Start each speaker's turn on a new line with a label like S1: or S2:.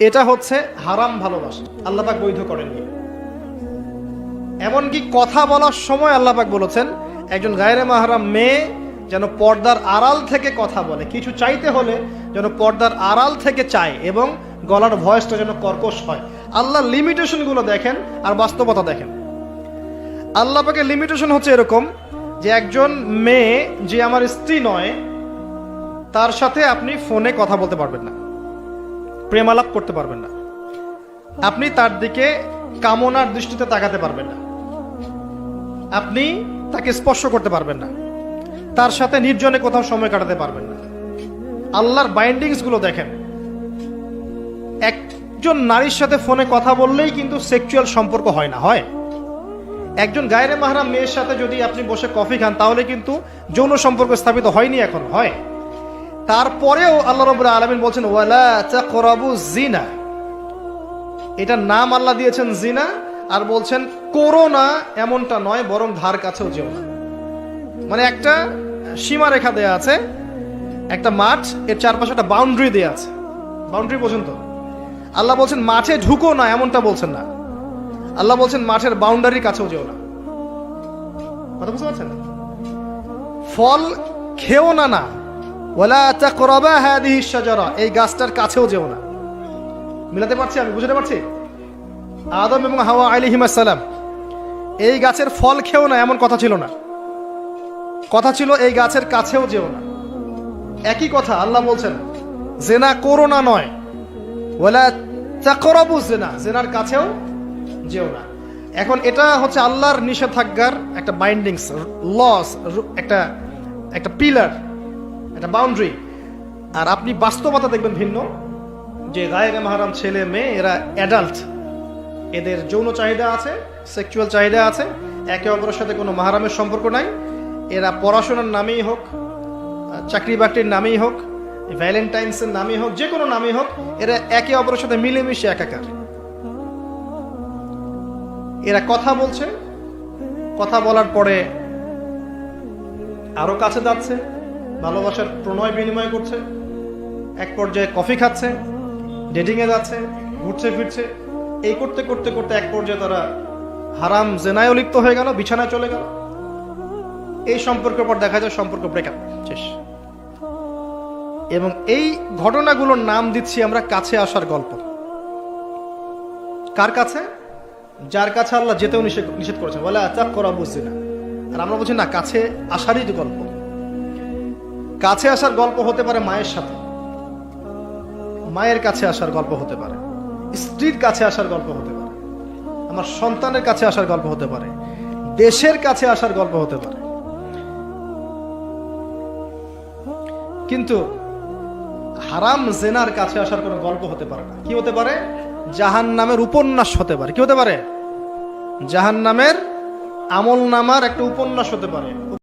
S1: এটা হচ্ছে হারাম ভালোবাসা, আল্লাহ পাক বৈধ করেননি। এমনকি কথা বলার সময় আল্লাহ পাক বলেছেন একজন গায়রে মাহরাম মেয়ে যেন পর্দার আড়াল থেকে কথা বলে, কিছু চাইতে হলে যেন পর্দার আড়াল থেকে চায় এবং গলার ভয়েসটা যেন কর্কশ হয়। আল্লাহ লিমিটেশনগুলো দেখেন আর বাস্তবতা দেখেন। আল্লাহ পাকের লিমিটেশন হচ্ছে এরকম যে একজন মেয়ে যে আমার স্ত্রী নয় তার সাথে আপনি ফোনে কথা বলতে পারবেন না, প্রেমালাপ করতে পারবেন না, আপনি তার দিকে কামনার দৃষ্টিতে তাকাতে পারবেন না, আপনি তাকে স্পর্শ করতে পারবেন না, তার সাথে নির্জনে কোথাও সময় কাটাতে পারবেন না। আল্লাহর বাইন্ডিংস গুলো দেখেন। একজন নারীর সাথে ফোনে কথা বললেই কিন্তু সেক্সুয়াল সম্পর্ক হয় না, হয়। একজন গায়রে মাহরাম মেয়ের সাথে যদি আপনি বসে কফি খান তাহলে কিন্তু যৌন সম্পর্ক স্থাপিত হয়নি, এখন হয়। তারপরেও আল্লাহ রাব্বুল আলামিন বলছেন ওয়ালা তাকরাবুজ জিনা, এটার নাম আল্লাহ দিয়েছেন জিনা, আর বলছেন করো না এমনটা নয়, বরং ধার কাছেও যেও না। মানে একটা সীমারেখা দেয়া আছে, একটা মাঠ, এর চারপাশে একটা বাউন্ডারি দেয়া আছে, বাউন্ডারি পর্যন্ত। আল্লাহ বলছেন মাঠে ঢুকো না এমনটা বলছেন না, আল্লাহ বলছেন মাঠের বাউন্ডারির কাছেও যেও না। কথা বুঝতে পারছেন? ফল খেও না, না ওয়ালা তাকরাবা হাদিহি শাজারা, এই গাছটার কাছেও যেও না। মিলাতে পারছি আমি, বুঝতে পারছি? আদম এবং হাওয়া আলাইহিস সালাম এই গাছের ফল খেও না এমন কথা ছিল না, কথা ছিল এই গাছের কাছেও যেও না। একই কথা আল্লাহ বলছেন জেনা করো না নয়, ওয়ালা তাকরাবু জিনা, জেনার কাছেও যেও না। এখন এটা হচ্ছে আল্লাহর নিষেধাজ্ঞার একটা বাইন্ডিংস, লস, একটা পিলার, একটা বাউন্ডারি। আর আপনি বাস্তবতা দেখবেন ভিন্ন, যে গায়রে মাহরাম ছেলে মেয়ে এরা অ্যাডাল্ট, এদের যৌন চাহিদা আছে, সেক্সুয়াল চাহিদা আছে, একে অপরের সাথে কোনো মাহরামের সম্পর্ক নাই। এরা পড়াশোনার নামেই হোক, চাকরি বাকরির নামেই হোক, ভ্যালেন্টাইন্সের নামেই হোক, যে কোনো নামেই হোক, এরা একে অপরের সাথে মিলেমিশে একাকার। এরা কথা বলছে, কথা বলার পরে আরো কাছে যাচ্ছে, ভালোবাসার প্রণয় বিনিময় করছে, এক পর্যায়ে কফি খাচ্ছে, ডেটিংয়ে যাচ্ছে, ঘুরছে ফিরছে, এই করতে করতে করতে এক পর্যায়ে তারা হারাম জেনায় লিপ্ত হয়ে গেল, বিছানায় চলে গেল। এই সম্পর্কের পর দেখা যায় সম্পর্ক ব্রেকআপ, শেষ। এবং এই ঘটনাগুলোর নাম দিচ্ছি আমরা কাছে আসার গল্প। কার কাছে? যার কাছে আল্লাহ যেতেও নিষেধ করেছেন, বলে আচাক করা বুঝছি না। আর আমরা বলছি না, কাছে আসারই গল্প। কাছে আসার গল্প হতে পারে মায়ের সাথে, মায়ের কাছে আসার গল্প হতে পারে, স্ত্রীর কাছে আসার গল্প হতে পারে, আমার সন্তানের কাছে আসার গল্প হতে পারে, দেশের কাছে আসার গল্প হতে পারে। কিন্তু হারাম জেনার কাছে আসার কোনো গল্প হতে পারে না। কি হতে পারে? জাহান্নামের উপন্যাস হতে পারে। কি হতে পারে? জাহান্নামের আমল নামার একটা উপন্যাস হতে পারে।